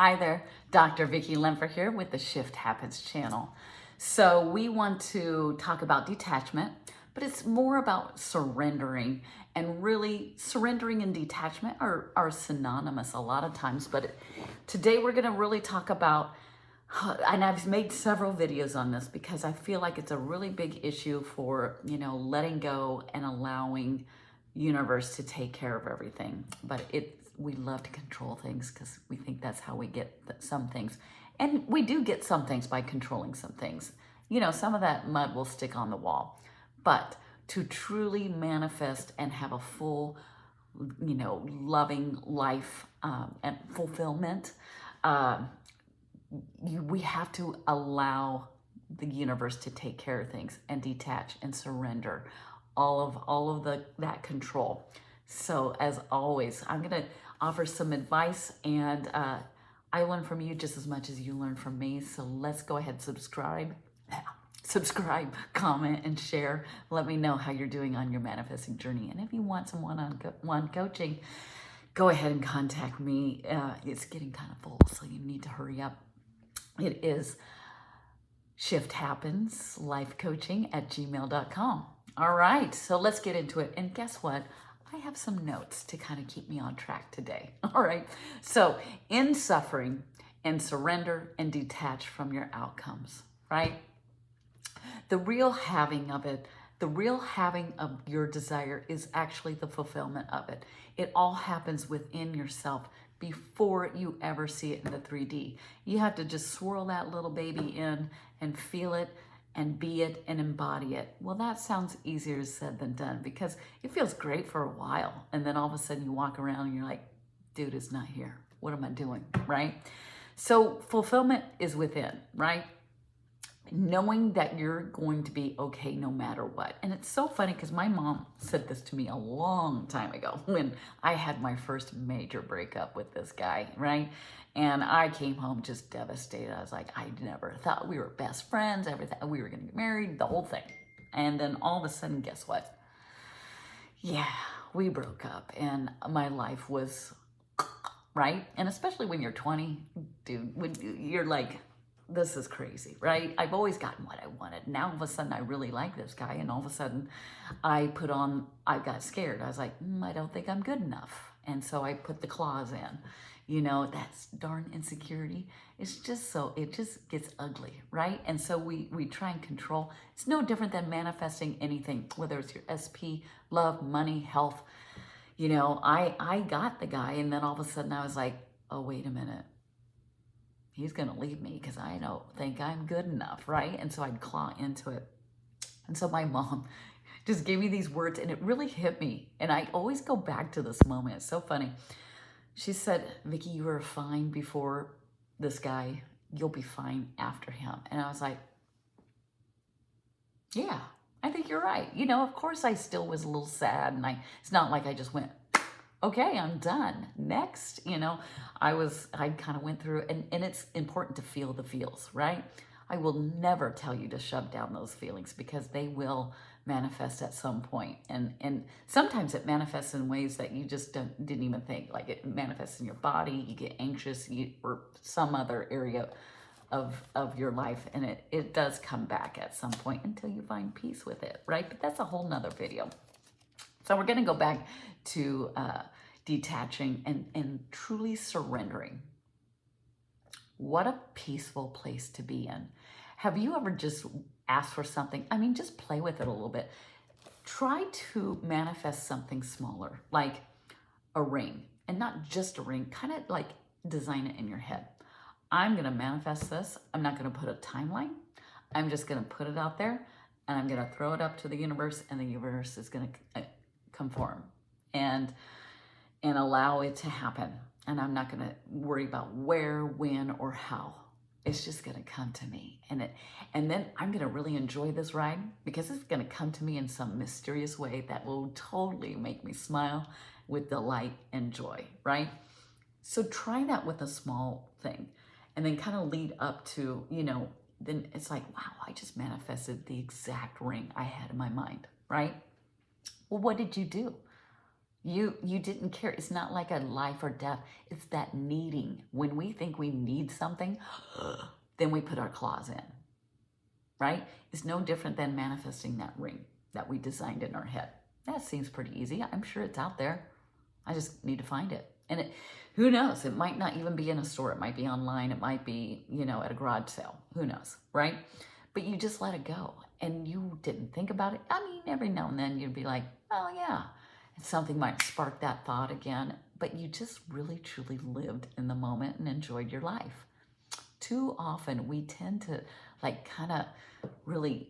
Hi there, Dr. Vicki Lemfer here with the Shift Happens channel. So we want to talk about detachment, but it's more about surrendering, and really surrendering and detachment are synonymous a lot of times. But today we're going to really talk about, and I've made several videos on this because I feel like it's a really big issue for, letting go and allowing universe to take care of everything. But we love to control things because we think that's how we get some things. And we do get some things by controlling some things. Some of that mud will stick on the wall. But to truly manifest and have a full, loving life and fulfillment, we have to allow the universe to take care of things and detach and surrender all of that control. So as always, I'm going to offer some advice, and I learn from you just as much as you learn from me. So let's go ahead, subscribe, comment, and share. Let me know how you're doing on your manifesting journey. And if you want some one-on-one coaching, go ahead and contact me. It's getting kind of full, so you need to hurry up. It is shifthappenslifecoaching@gmail.com. All right, so let's get into it. And guess what? I have some notes to kind of keep me on track today. All right, so in suffering and surrender and detach from your outcomes, right? The real having of it, the real having of your desire is actually the fulfillment of it. It all happens within yourself before you ever see it in the 3D. You have to just swirl that little baby in and feel it and be it and embody it. Well, that sounds easier said than done because it feels great for a while. And then all of a sudden you walk around and you're like, dude, it's not here. What am I doing, right? So fulfillment is within, right? Knowing that you're going to be okay no matter what. And it's so funny because my mom said this to me a long time ago when I had my first major breakup with this guy, right? And I came home just devastated. I was like, I never thought we were best friends, everything. We were going to get married, the whole thing. And then all of a sudden, guess what? Yeah, we broke up and my life was, right? And especially when you're 20, dude, when you're like, this is crazy, right? I've always gotten what I wanted. Now all of a sudden I really like this guy, and all of a sudden I got scared. I was like, I don't think I'm good enough. And so I put the clause in. That's darn insecurity. It just gets ugly, right? And so we try and control. It's no different than manifesting anything, whether it's your SP, love, money, health. I got the guy, and then all of a sudden I was like, oh, wait a minute. He's going to leave me because I don't think I'm good enough, right? And so I'd claw into it. And so my mom just gave me these words, and it really hit me. And I always go back to this moment. It's so funny. She said, Vicki, you were fine before this guy. You'll be fine after him. And I was like, yeah, I think you're right. Of course I still was a little sad. And it's not like I just went, okay, I'm done. Next, I kind of went through, and it's important to feel the feels, right? I will never tell you to shove down those feelings because they will manifest at some point. And sometimes it manifests in ways that you just didn't even think. Like it manifests in your body, you get anxious, or some other area of your life, and it does come back at some point until you find peace with it, right? But that's a whole nother video. So we're going to go back to detaching and truly surrendering. What a peaceful place to be in. Have you ever just asked for something? I mean, just play with it a little bit. Try to manifest something smaller, like a ring, and not just a ring, kind of like design it in your head. I'm going to manifest this. I'm not going to put a timeline. I'm just going to put it out there, and I'm going to throw it up to the universe, and the universe is going to conform and allow it to happen. And I'm not going to worry about where, when, or how. It's just going to come to me. And then I'm going to really enjoy this ride because it's going to come to me in some mysterious way that will totally make me smile with delight and joy, right? So try that with a small thing, and then kind of lead up to, then it's like, wow, I just manifested the exact ring I had in my mind, right? Well, what did you do? You didn't care. It's not like a life or death. It's that needing. When we think we need something, then we put our claws in, right? It's no different than manifesting that ring that we designed in our head. That seems pretty easy. I'm sure it's out there. I just need to find it. And who knows? It might not even be in a store. It might be online. It might be, at a garage sale. Who knows, right? But you just let it go. And you didn't think about it. I mean, every now and then you'd be like, oh yeah. And something might spark that thought again. But you just really, truly lived in the moment and enjoyed your life. Too often we tend to kind of really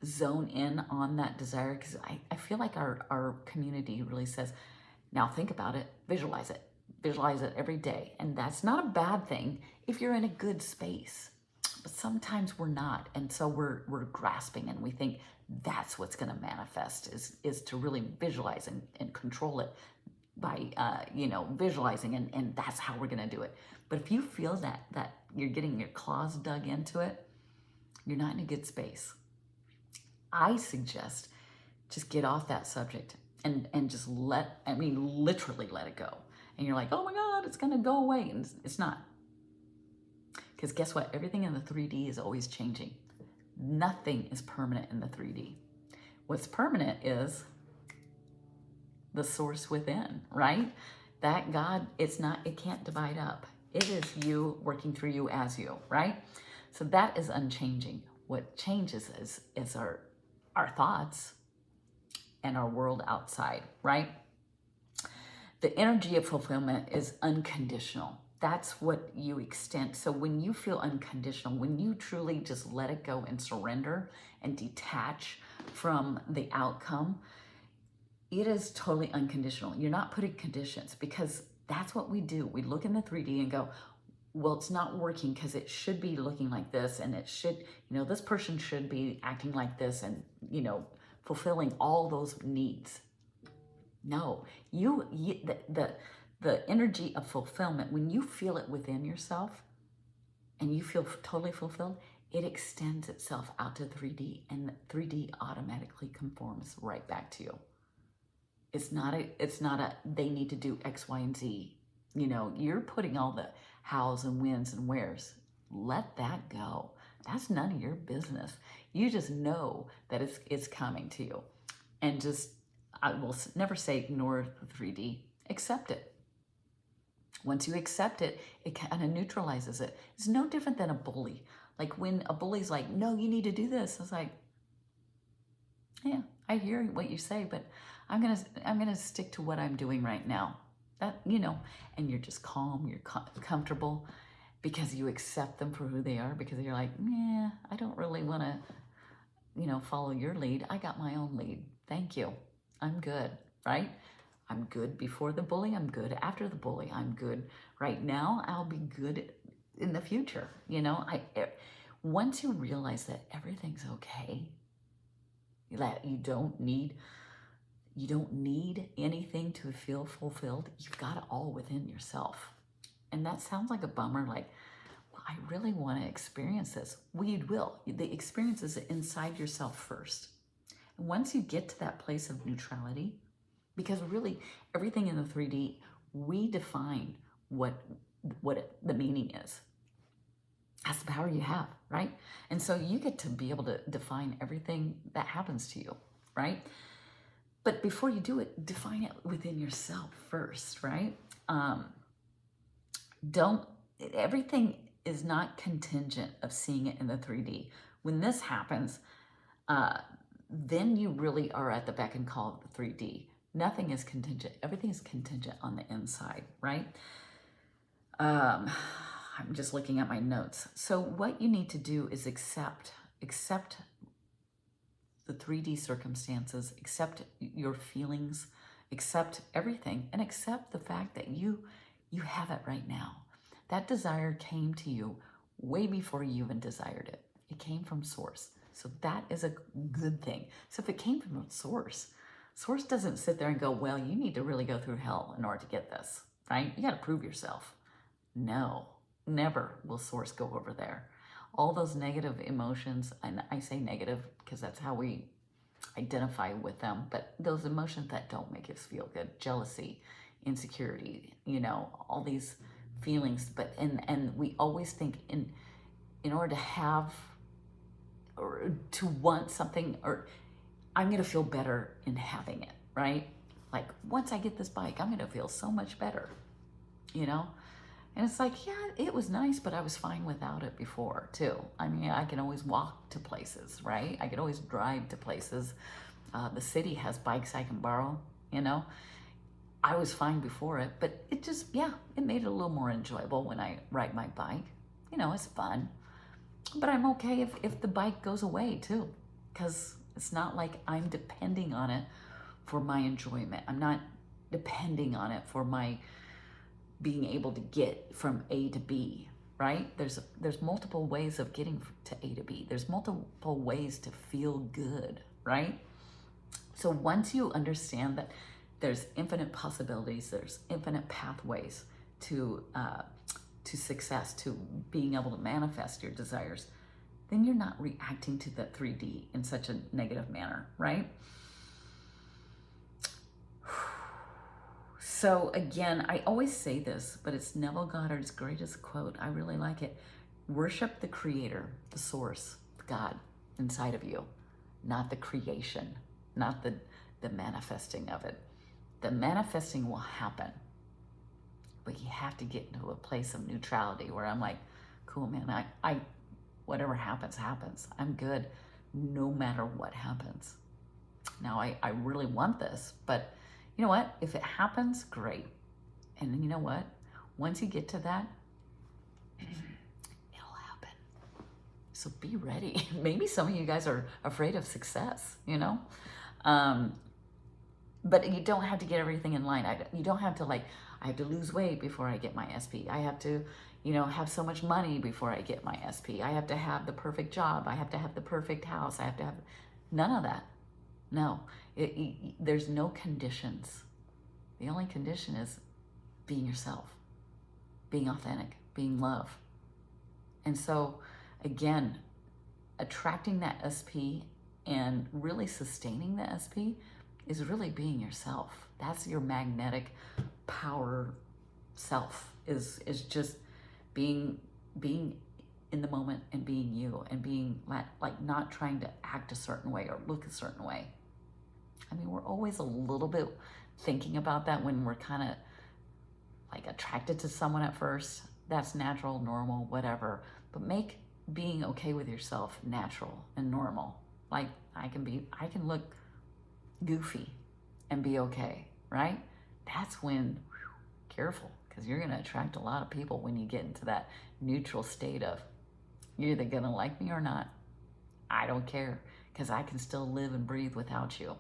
zone in on that desire, because I feel like our community really says, now think about it, visualize it every day. And that's not a bad thing if you're in a good space, but sometimes we're not. And so we're grasping, and we think that's what's going to manifest is to really visualize and control it by, visualizing, and that's how we're going to do it. But if you feel that you're getting your claws dug into it, you're not in a good space. I suggest just get off that subject and just literally let it go. And you're like, oh my God, it's going to go away. And it's not. Because guess what? Everything in the 3D is always changing. Nothing is permanent in the 3D. What's permanent is the source within, right? That God, it can't divide up. It is you working through you as you, right? So that is unchanging. What changes is our thoughts and our world outside, right? The energy of fulfillment is unconditional. That's what you extend. So when you feel unconditional, when you truly just let it go and surrender and detach from the outcome, it is totally unconditional. You're not putting conditions, because that's what we do. We look in the 3D and go, well, it's not working because it should be looking like this, and it should, this person should be acting like this, and, fulfilling all those needs. No, the energy of fulfillment, when you feel it within yourself and you feel totally fulfilled, it extends itself out to 3D, and 3D automatically conforms right back to you. It's not a they need to do X, Y, and Z. You're putting all the hows and whens and wheres. Let that go. That's none of your business. You just know that it's coming to you. And I will never say ignore the 3D. Accept it. Once you accept it, it kind of neutralizes it. It's no different than a bully. Like when a bully's like, no, you need to do this. It's like, yeah, I hear what you say, but I'm gonna stick to what I'm doing right now. That, and you're just calm, you're comfortable, because you accept them for who they are, because you're like, yeah, I don't really want to, follow your lead. I got my own lead. Thank you. I'm good, right? I'm good before the bully. I'm good after the bully. I'm good right now. I'll be good in the future. Once you realize that everything's okay, that you don't need anything to feel fulfilled. You've got it all within yourself. And that sounds like a bummer, like, well, I really want to experience this. Well, you will. The experience is inside yourself first. And once you get to that place of neutrality, because really everything in the 3D, we define what the meaning is. That's the power you have, right? And so you get to be able to define everything that happens to you, right? But before you do it, define it within yourself first, right? Everything is not contingent of seeing it in the 3D. When this happens, then you really are at the beck and call of the 3D. Nothing is contingent. Everything is contingent on the inside, right? I'm just looking at my notes. So what you need to do is accept the 3D circumstances, accept your feelings, accept everything, and accept the fact that you have it right now. That desire came to you way before you even desired it. It came from source. So that is a good thing. So if it came from source doesn't sit there and go, well, you need to really go through hell in order to get this, right? You got to prove yourself. No, never will source go over there. All those negative emotions, and I say negative because that's how we identify with them, but those emotions that don't make us feel good, jealousy, insecurity, all these feelings. But and we always think in order to have or to want something, or I'm going to feel better in having it, right? Like once I get this bike, I'm going to feel so much better, And it's like, yeah, it was nice, but I was fine without it before too. I mean, I can always walk to places, right? I could always drive to places. The city has bikes I can borrow, I was fine before it, but it just, it made it a little more enjoyable when I ride my bike. It's fun. But I'm okay if the bike goes away too, because it's not like I'm depending on it for my enjoyment. I'm not depending on it for my being able to get from A to B, right? There's multiple ways of getting to A to B. There's multiple ways to feel good, right? So once you understand that there's infinite possibilities, there's infinite pathways to success, to being able to manifest your desires, then you're not reacting to that 3D in such a negative manner, right? So again, I always say this, but it's Neville Goddard's greatest quote. I really like it. Worship the creator, the source, God inside of you, not the creation, not the manifesting of it. The manifesting will happen, but you have to get into a place of neutrality where I'm like, cool, man, I whatever happens, happens. I'm good no matter what happens. Now, I really want this, but you know what? If it happens, great. And then you know what? Once you get to that, it'll happen. So be ready. Maybe some of you guys are afraid of success, But you don't have to get everything in line. You don't have to I have to lose weight before I get my SP. I have to, have so much money before I get my SP. I have to have the perfect job. I have to have the perfect house. I have to have none of that. No, there's no conditions. The only condition is being yourself, being authentic, being love. And so again, attracting that SP and really sustaining the SP is really being yourself. That's your magnetic power self, is just being in the moment and being you, and being like not trying to act a certain way or look a certain way. I mean, we're always a little bit thinking about that when we're kind of attracted to someone at first. That's natural, normal, whatever. But make being okay with yourself natural and normal. Like I can look goofy and be okay, right? That's when, careful, because you're going to attract a lot of people when you get into that neutral state of, you're either going to like me or not. I don't care, because I can still live and breathe without you.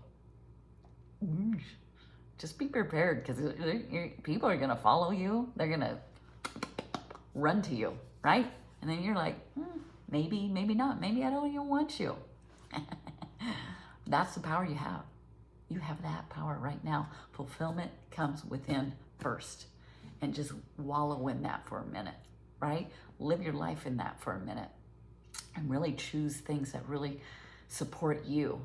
Just be prepared, because people are going to follow you. They're going to run to you, right? And then you're like, maybe, maybe not. Maybe I don't even want you. That's the power you have. You have that power right now. Fulfillment comes within first. And just wallow in that for a minute, right? Live your life in that for a minute. And really choose things that really support you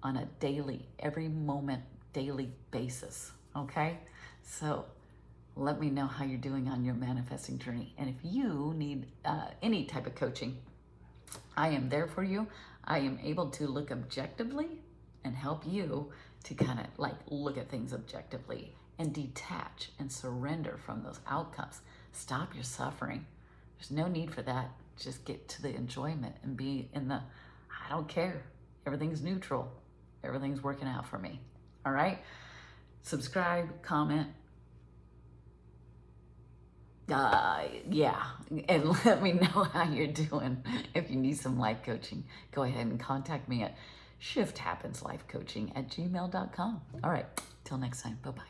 on a daily, every moment, daily basis, okay? So let me know how you're doing on your manifesting journey. And if you need any type of coaching, I am there for you. I am able to look objectively and help you to kind of look at things objectively and detach and surrender from those outcomes. Stop your suffering. There's no need for that. Just get to the enjoyment and be in the, I don't care. Everything's neutral. Everything's working out for me. All right? Subscribe, comment. And let me know how you're doing. If you need some life coaching, go ahead and contact me at shifthappenslifecoaching@gmail.com. All right, till next time, bye-bye.